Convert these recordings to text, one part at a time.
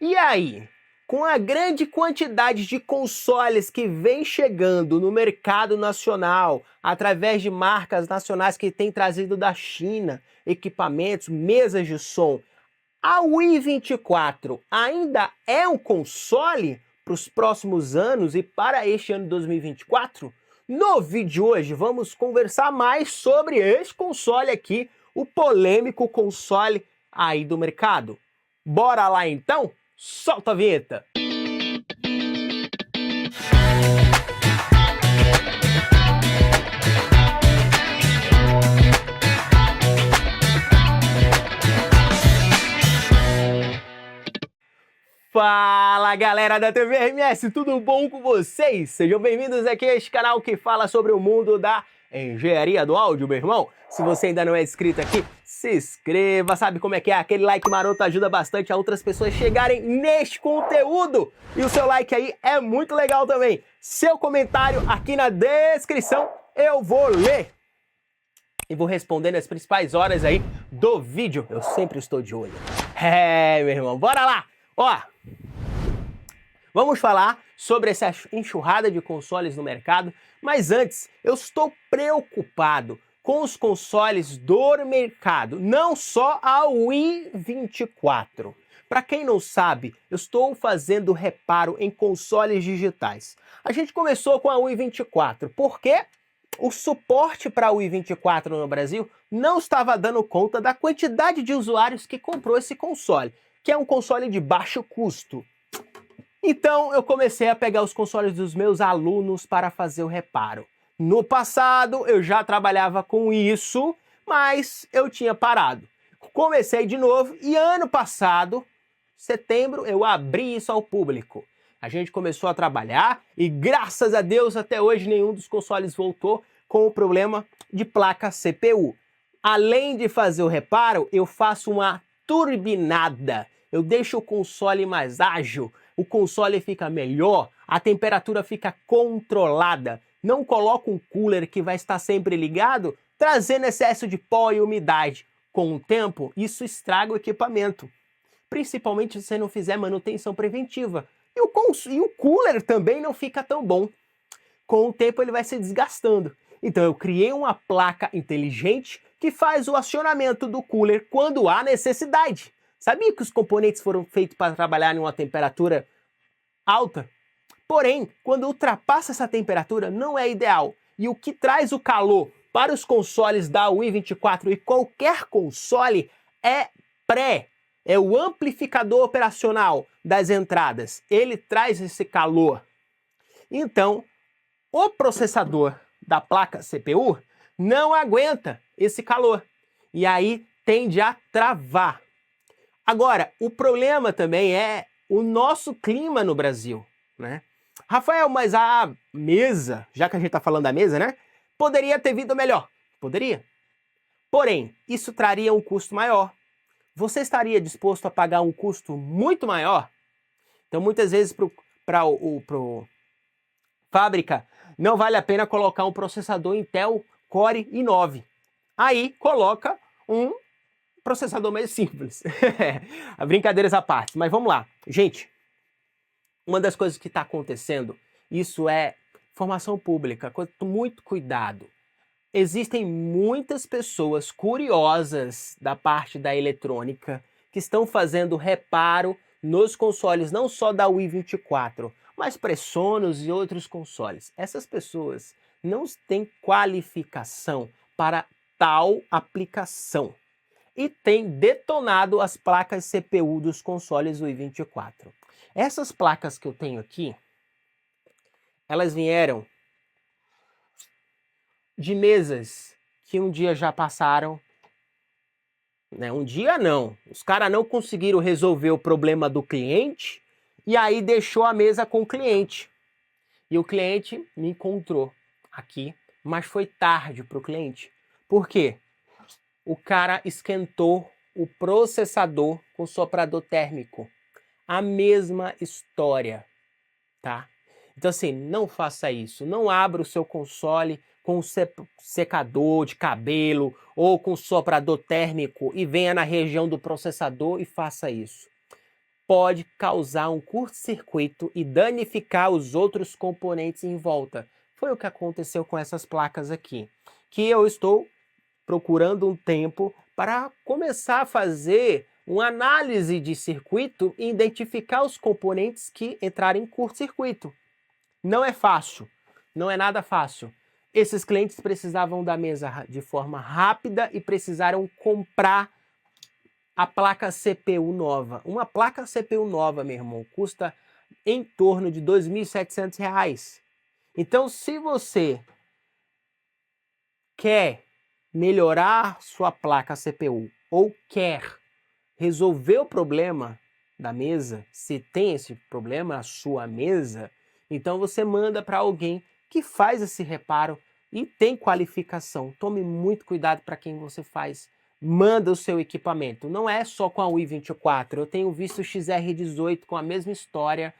E aí, com a grande quantidade de consoles que vem chegando no mercado nacional, através de marcas nacionais que têm trazido da China, equipamentos, mesas de som, a Wii 24 ainda é um console para os próximos anos e para este ano 2024? No vídeo de hoje vamos conversar mais sobre esse console aqui, o polêmico console aí do mercado. Bora lá então? Solta a vinheta! Fala galera da TV RMS, tudo bom com vocês? Sejam bem-vindos aqui a este canal que fala sobre o mundo da engenharia do áudio, meu irmão. Se você ainda não é inscrito aqui, se inscreva, sabe como é que é? Aquele like maroto ajuda bastante a outras pessoas chegarem neste conteúdo. E o seu like aí é muito legal também. Seu comentário aqui na descrição eu vou ler. E vou responder nas principais horas aí do vídeo. Eu sempre estou de olho. Meu irmão, bora lá! Ó, vamos falar sobre essa enxurrada de consoles no mercado, mas antes eu estou preocupado com os consoles do mercado, não só a Wii 24. Para quem não sabe, eu estou fazendo reparo em consoles digitais. A gente começou com a Wii 24, porque o suporte para a Wii 24 no Brasil não estava dando conta da quantidade de usuários que comprou esse console, que é um console de baixo custo. Então eu comecei a pegar os consoles dos meus alunos para fazer o reparo. No passado eu já trabalhava com isso, mas eu tinha parado. Comecei de novo e ano passado, setembro, eu abri isso ao público. A gente começou a trabalhar e graças a Deus até hoje nenhum dos consoles voltou com o problema de placa CPU. Além de fazer o reparo, eu faço uma turbinada. Eu deixo o console mais ágil, o console fica melhor, a temperatura fica controlada. Não coloco um cooler que vai estar sempre ligado, trazendo excesso de pó e umidade. Com o tempo, isso estraga o equipamento. Principalmente se você não fizer manutenção preventiva. E o cooler também não fica tão bom. Com o tempo ele vai se desgastando. Então eu criei uma placa inteligente que faz o acionamento do cooler quando há necessidade. Sabia que os componentes foram feitos para trabalhar em uma temperatura alta? Porém, quando ultrapassa essa temperatura não é ideal. E o que traz o calor para os consoles da Wii 24 e qualquer console é o amplificador operacional das entradas. Ele traz esse calor. Então, o processador da placa CPU não aguenta esse calor. E aí tende a travar. Agora, o problema também é o nosso clima no Brasil, né? Rafael, mas a mesa, já que a gente está falando da mesa, né? Poderia ter vindo melhor. Poderia. Porém, isso traria um custo maior. Você estaria disposto a pagar um custo muito maior? Então, muitas vezes, para o fábrica, não vale a pena colocar um processador Intel Core i9. Aí, coloca um processador mais simples. Brincadeiras à parte, mas vamos lá. Gente, uma das coisas que está acontecendo, isso é informação pública, com muito cuidado. Existem muitas pessoas curiosas da parte da eletrônica que estão fazendo reparo nos consoles, não só da Wii 24, mas Pressonos e outros consoles. Essas pessoas não têm qualificação para tal aplicação e têm detonado as placas CPU dos consoles Wii 24. Essas placas que eu tenho aqui, elas vieram de mesas que um dia já passaram, né? Um dia não, os caras não conseguiram resolver o problema do cliente e aí deixou a mesa com o cliente. E o cliente me encontrou aqui, mas foi tarde para o cliente. Por quê? O cara esquentou o processador com soprador térmico. A mesma história, tá? Então assim, não faça isso. Não abra o seu console com secador de cabelo ou com soprador térmico e venha na região do processador e faça isso. pode causar um curto-circuito e danificar os outros componentes em volta. Foi o que aconteceu com essas placas aqui, que eu estou procurando um tempo para começar a fazer uma análise de circuito e identificar os componentes que entrarem em curto-circuito. Não é fácil, não é nada fácil. Esses clientes precisavam da mesa de forma rápida e precisaram comprar a placa CPU nova. Uma placa CPU nova, meu irmão, custa em torno de R$ 2.700. Então, se você quer melhorar sua placa CPU ou quer resolver o problema da mesa, se tem esse problema na sua mesa, então você manda para alguém que faz esse reparo e tem qualificação. Tome muito cuidado para quem você faz. Manda o seu equipamento. Não é só com a UI24. Eu tenho visto o XR18 com a mesma história,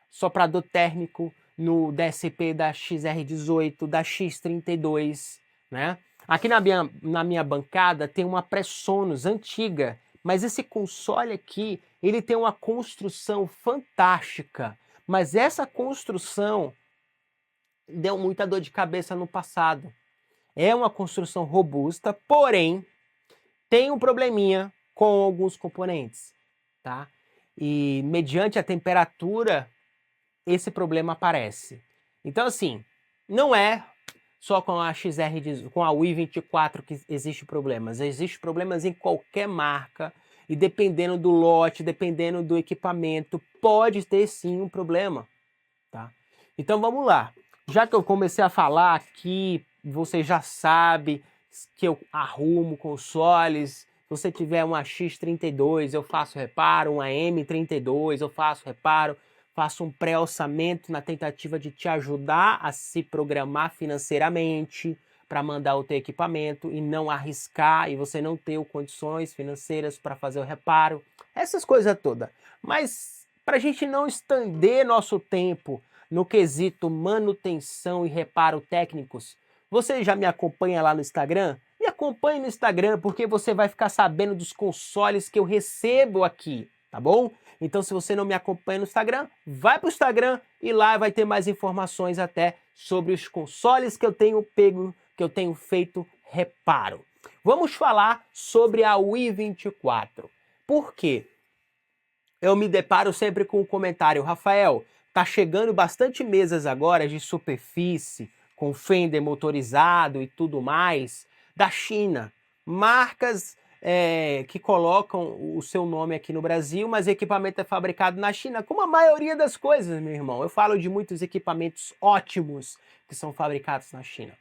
soprador térmico no DSP da XR18, da X32, né? Aqui na minha bancada tem uma Presonus antiga, mas esse console aqui, ele tem uma construção fantástica, mas essa construção deu muita dor de cabeça no passado. É uma construção robusta, porém tem um probleminha com alguns componentes, tá? E mediante a temperatura, esse problema aparece. Então assim, não é só com a com a UI24 que existe problemas. Existem problemas em qualquer marca e dependendo do lote, dependendo do equipamento, pode ter sim um problema, tá? Então vamos lá. Já que eu comecei a falar aqui, você já sabe que eu arrumo consoles. Se você tiver uma X32, eu faço reparo, uma M32, eu faço reparo. Faço um pré-orçamento na tentativa de te ajudar a se programar financeiramente para mandar o teu equipamento e não arriscar e você não ter condições financeiras para fazer o reparo. Essas coisas todas. Mas para a gente não estender nosso tempo no quesito manutenção e reparo técnicos, você já me acompanha lá no Instagram? Me acompanhe no Instagram porque você vai ficar sabendo dos consoles que eu recebo aqui, tá bom? Então, se você não me acompanha no Instagram, vai para o Instagram e lá vai ter mais informações até sobre os consoles que eu tenho pego, que eu tenho feito reparo. Vamos falar sobre a UI24. Por quê? Eu me deparo sempre com o comentário, Rafael, tá chegando bastante mesas agora de superfície, com fender motorizado e tudo mais, da China. Marcas que colocam o seu nome aqui no Brasil, mas o equipamento é fabricado na China, como a maioria das coisas, meu irmão. Eu falo de muitos equipamentos ótimos que são fabricados na China.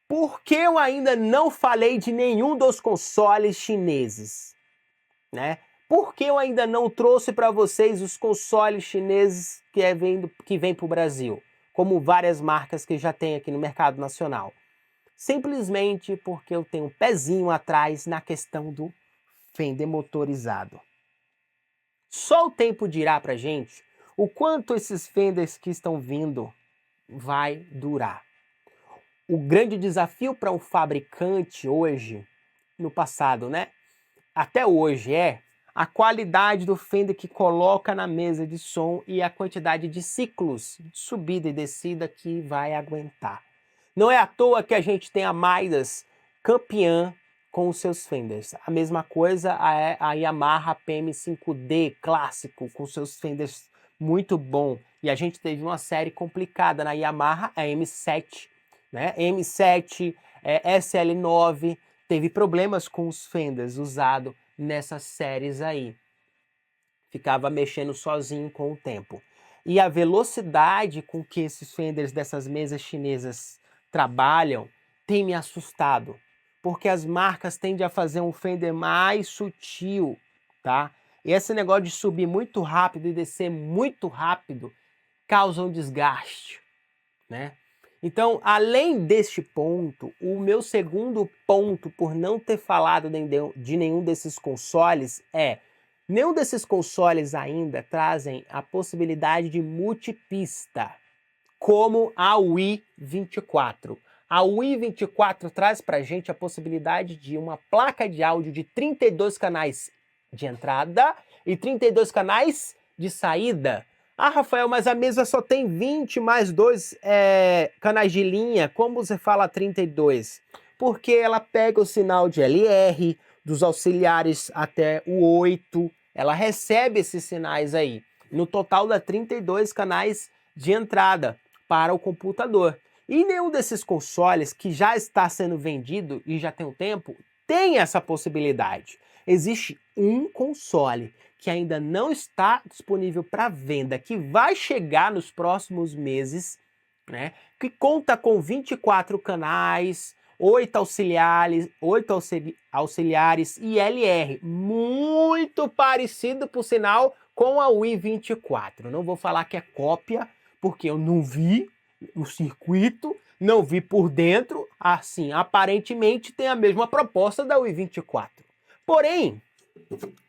Por que eu ainda não falei de nenhum dos consoles chineses, né? Por que eu ainda não trouxe para vocês os consoles chineses que vêm para o Brasil, como várias marcas que já tem aqui no mercado nacional? Simplesmente porque eu tenho um pezinho atrás na questão do fender motorizado. Só o tempo dirá pra gente o quanto esses fenders que estão vindo vai durar. O grande desafio para um fabricante hoje, no passado, né? Até hoje é a qualidade do fender que coloca na mesa de som e a quantidade de ciclos de subida e descida que vai aguentar. Não é à toa que a gente tem a Midas campeã com os seus fenders. A mesma coisa a Yamaha PM5D clássico com seus fenders muito bom. E a gente teve uma série complicada na Yamaha, a M7, né? M7, SL9, teve problemas com os fenders usados nessas séries aí. Ficava mexendo sozinho com o tempo. E a velocidade com que esses fenders dessas mesas chinesas trabalham tem me assustado, porque as marcas tendem a fazer um fender mais sutil, tá? E esse negócio de subir muito rápido e descer muito rápido causa um desgaste, né? Então, além deste ponto, o meu segundo ponto por não ter falado de nenhum desses consoles é: nenhum desses consoles ainda trazem a possibilidade de multipista, como a UI24. A UI24 traz para a gente a possibilidade de uma placa de áudio de 32 canais de entrada e 32 canais de saída. Ah, Rafael, mas a mesa só tem 20 mais 2 canais de linha. Como você fala 32? Porque ela pega o sinal de LR, dos auxiliares até o 8. Ela recebe esses sinais aí. No total dá 32 canais de entrada para o computador. E nenhum desses consoles que já está sendo vendido e já tem um tempo, tem essa possibilidade. Existe um console que ainda não está disponível para venda, que vai chegar nos próximos meses, né? Que conta com 24 canais, 8 auxiliares e LR, muito parecido, por sinal, com a Wii 24. Não vou falar que é cópia, porque eu não vi o circuito, não vi por dentro. Assim, aparentemente tem a mesma proposta da Wii 24. Porém,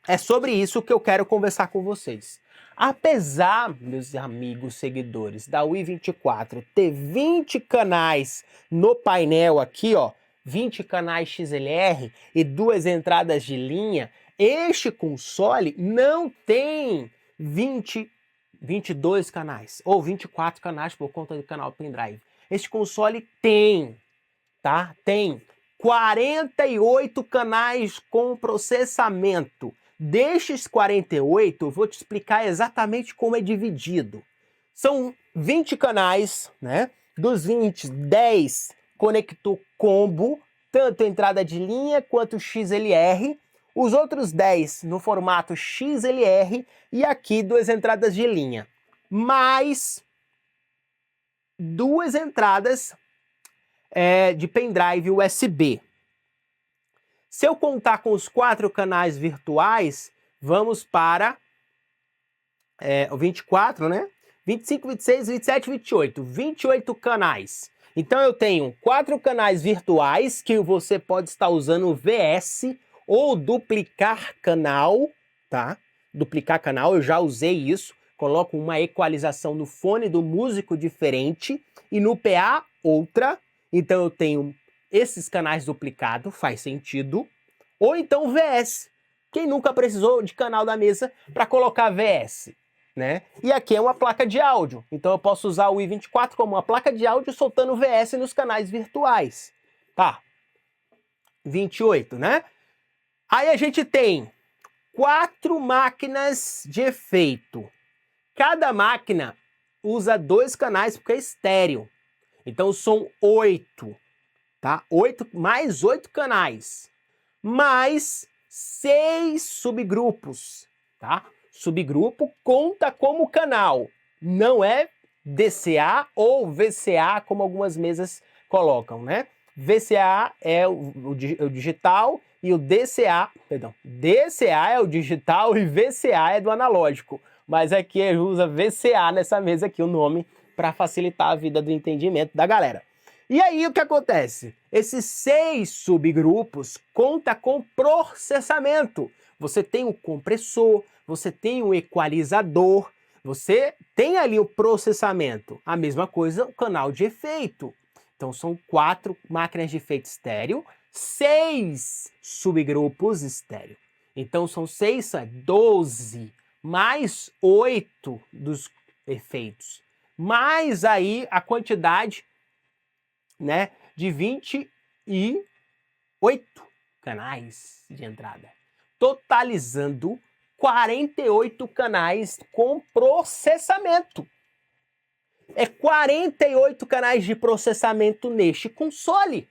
é sobre isso que eu quero conversar com vocês. Apesar, meus amigos seguidores, da Wii 24 ter 20 canais no painel aqui, ó, 20 canais XLR e 2 entradas de linha, este console não tem 22 canais, ou 24 canais por conta do canal pendrive. Este console tem, tá? Tem 48 canais com processamento. Destes 48, eu vou te explicar exatamente como é dividido. São 20 canais, né? Dos 20, 10 conector combo, tanto entrada de linha quanto XLR. Os outros 10 no formato XLR e aqui 2 entradas de linha. Mais 2 entradas de pendrive USB. Se eu contar com os 4 canais virtuais, vamos para o 24, né? 25, 26, 27, 28. 28 canais. Então eu tenho 4 canais virtuais que você pode estar usando o VS ou duplicar canal, tá? Duplicar canal, eu já usei isso. Coloco uma equalização no fone do músico diferente e no PA outra. Então eu tenho esses canais duplicados, faz sentido. Ou então VS. Quem nunca precisou de canal da mesa para colocar VS? Né? E aqui é uma placa de áudio, então eu posso usar o i24 como uma placa de áudio soltando VS nos canais virtuais. Tá, 28, né? Aí a gente tem 4 máquinas de efeito. Cada máquina usa 2 canais porque é estéreo. Então são 8, tá? 8 mais 8 canais, mais 6 subgrupos, tá? Subgrupo conta como canal, não é DCA ou VCA, como algumas mesas colocam, né? VCA é o digital e o DCA é o digital e VCA é do analógico. Mas aqui usa VCA nessa mesa aqui, o nome, para facilitar a vida do entendimento da galera. E aí o que acontece? Esses 6 subgrupos conta com processamento. Você tem o compressor, você tem o equalizador, você tem ali o processamento. A mesma coisa o canal de efeito. Então são 4 máquinas de efeito estéreo, 6 subgrupos estéreo. Então são 6, 12, mais 8 dos efeitos. Mais aí a quantidade, né, de 28 canais de entrada, totalizando 48 canais com processamento. É 48 canais de processamento neste console,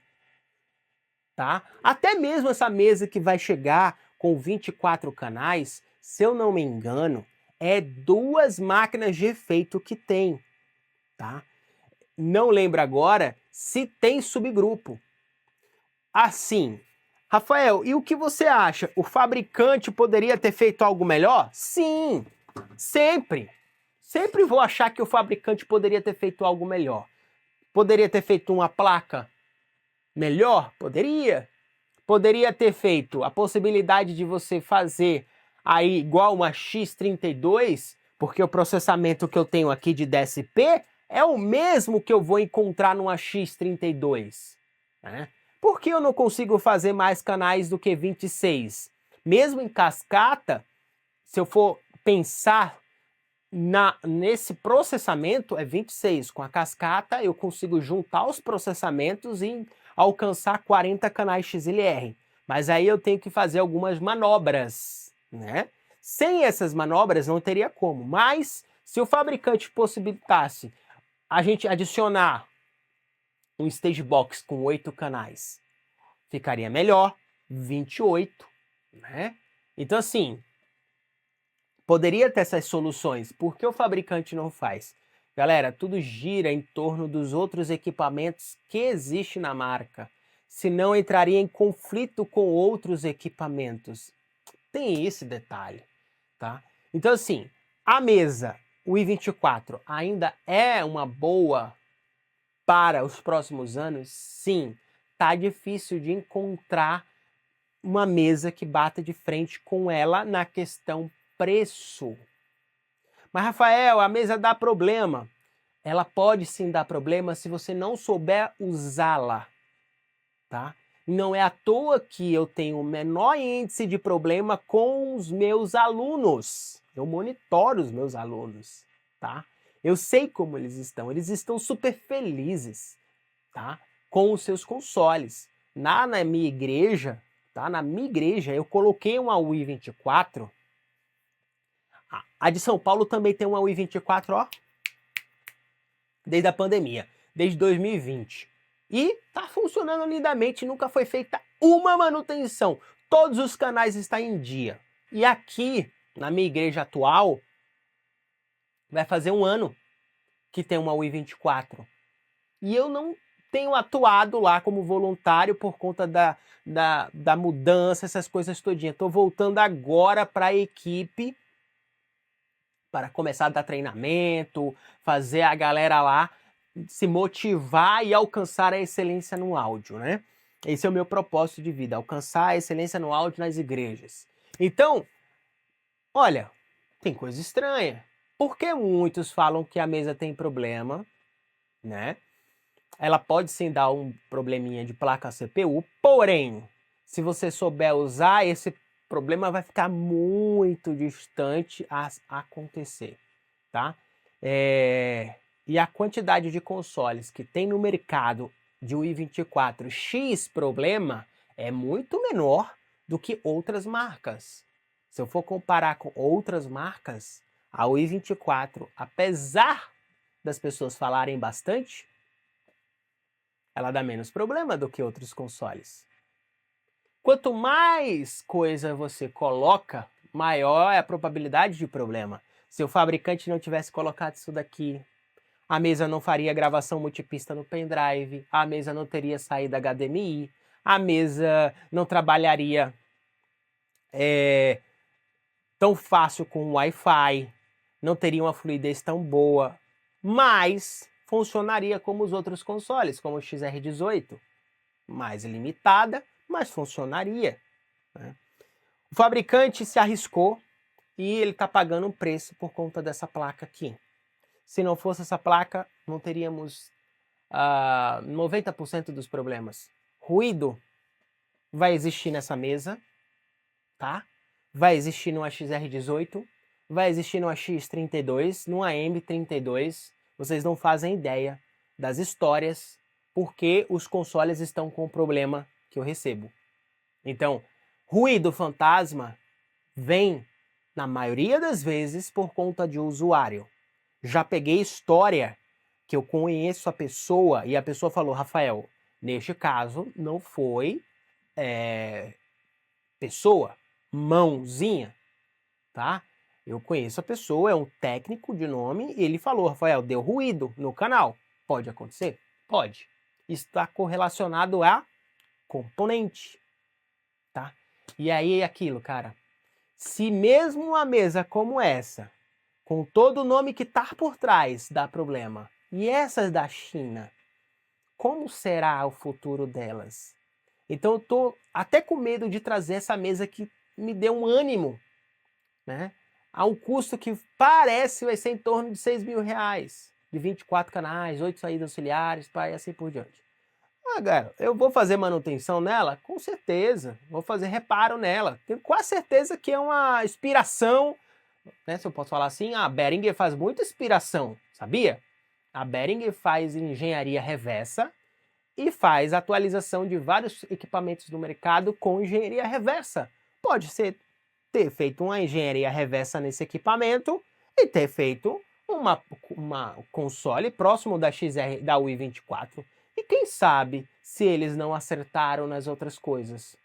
tá? Até mesmo essa mesa que vai chegar com 24 canais, se eu não me engano, é 2 máquinas de efeito que tem, tá? Não lembro agora se tem subgrupo. Assim, Rafael, e o que você acha? O fabricante poderia ter feito algo melhor? Sim, sempre. Sempre vou achar que o fabricante poderia ter feito algo melhor. Poderia ter feito uma placa melhor? Poderia. Poderia ter feito a possibilidade de você fazer aí igual uma X32, porque o processamento que eu tenho aqui de DSP é o mesmo que eu vou encontrar numa X32, né? Por que eu não consigo fazer mais canais do que 26? Mesmo em cascata, se eu for pensar nesse processamento é 26. Com a cascata eu consigo juntar os processamentos e alcançar 40 canais XLR. Mas aí eu tenho que fazer algumas manobras, né? Sem essas manobras não teria como. Mas se o fabricante possibilitasse a gente adicionar um stage box com 8 canais, ficaria melhor, 28, né? Então assim, poderia ter essas soluções. Por que o fabricante não faz? Galera, tudo gira em torno dos outros equipamentos que existem na marca. Senão entraria em conflito com outros equipamentos. Tem esse detalhe, tá? Então assim, a mesa, o i24, ainda é uma boa para os próximos anos? Sim. Tá difícil de encontrar uma mesa que bata de frente com ela na questão preço. Mas, Rafael, a mesa dá problema. Ela pode sim dar problema se você não souber usá-la, tá? Não é à toa que eu tenho o menor índice de problema com os meus alunos. Eu monitoro os meus alunos, tá? Eu sei como eles estão super felizes, tá? Com os seus consoles. Na minha igreja, tá? Na minha igreja eu coloquei uma Wii 24. A de São Paulo também tem uma Wii 24, ó, desde a pandemia, desde 2020. E tá funcionando lindamente, nunca foi feita uma manutenção. Todos os canais estão em dia. E aqui, na minha igreja atual, vai fazer um ano que tem uma Wii 24. E eu não tenho atuado lá como voluntário por conta da mudança, essas coisas todinhas. Estou voltando agora para a equipe para começar a dar treinamento, fazer a galera lá se motivar e alcançar a excelência no áudio, né? Esse é o meu propósito de vida, alcançar a excelência no áudio nas igrejas. Então, olha, tem coisa estranha. Porque muitos falam que a mesa tem problema, né? Ela pode sim dar um probleminha de placa CPU, porém, se você souber usar, esse problema vai ficar muito distante a acontecer, tá? E a quantidade de consoles que tem no mercado de Wii 24 X problema é muito menor do que outras marcas. Se eu for comparar com outras marcas, a Wii 24, apesar das pessoas falarem bastante, ela dá menos problema do que outros consoles. Quanto mais coisa você coloca, maior é a probabilidade de problema. Se o fabricante não tivesse colocado isso daqui, a mesa não faria gravação multipista no pendrive, a mesa não teria saída HDMI, a mesa não trabalharia tão fácil com Wi-Fi, não teria uma fluidez tão boa, mas funcionaria como os outros consoles, como o XR18, mais limitada, mas funcionaria, né? O fabricante se arriscou e ele está pagando um preço por conta dessa placa aqui. Se não fosse essa placa, não teríamos 90% dos problemas. Ruído vai existir nessa mesa, tá? Vai existir no XR18, vai existir no AX32, no AM32. Vocês não fazem ideia das histórias porque os consoles estão com o problema que eu recebo. Então, ruído fantasma vem, na maioria das vezes, por conta de usuário. Já peguei história que eu conheço a pessoa e a pessoa falou, Rafael, neste caso não foi pessoa, mãozinha, tá? Eu conheço a pessoa, é um técnico de nome, e ele falou, Rafael, deu ruído no canal. Pode acontecer? Pode. Está correlacionado a componente, tá? E aí é aquilo, cara. Se mesmo uma mesa como essa, com todo o nome que tá por trás, dá problema, e essas da China, como será o futuro delas? Então eu tô até com medo de trazer essa mesa que me dê um ânimo, né? A um custo que parece vai ser em torno de R$6.000, de 24 canais, 8 saídas auxiliares, e assim por diante. Cara, eu vou fazer manutenção nela? Com certeza. Vou fazer reparo nela. Tenho quase certeza que é uma inspiração né, se eu posso falar assim, a Behringer faz muita inspiração, sabia? A Behringer faz engenharia reversa e faz atualização de vários equipamentos do mercado com engenharia reversa. Pode ser ter feito uma engenharia reversa nesse equipamento e ter feito uma console próximo da XR da UI24. E quem sabe se eles não acertaram nas outras coisas?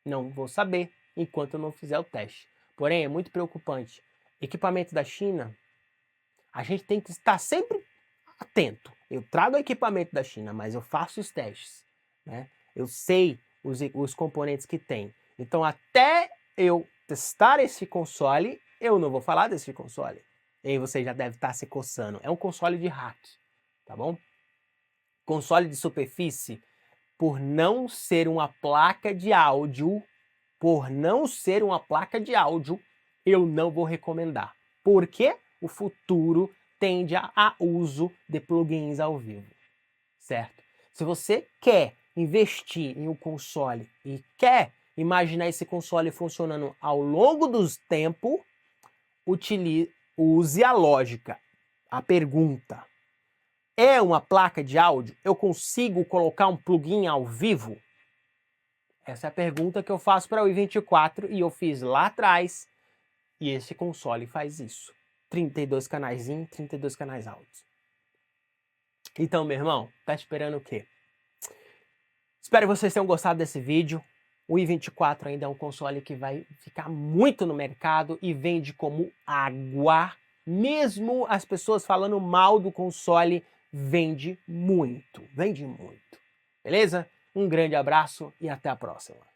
Não vou saber enquanto eu não fizer o teste. Porém, é muito preocupante. Equipamento da China, a gente tem que estar sempre atento. Eu trago equipamento da China, mas eu faço os testes, né? Eu sei os componentes que tem. Então, até eu testar esse console, eu não vou falar desse console. E aí você já deve estar se coçando. É um console de hack, tá bom? Console de superfície, por não ser uma placa de áudio, eu não vou recomendar. Porque o futuro tende a uso de plugins ao vivo, certo? Se você quer investir em um console e quer imaginar esse console funcionando ao longo dos tempos, use a lógica. A pergunta: é uma placa de áudio? Eu consigo colocar um plugin ao vivo? Essa é a pergunta que eu faço para o i24 e eu fiz lá atrás. E esse console faz isso. 32 canais in, 32 canais out. Então, meu irmão, tá esperando o quê? Espero que vocês tenham gostado desse vídeo. O i24 ainda é um console que vai ficar muito no mercado e vende como água. Mesmo as pessoas falando mal do console, vende muito. Beleza? Um grande abraço e até a próxima.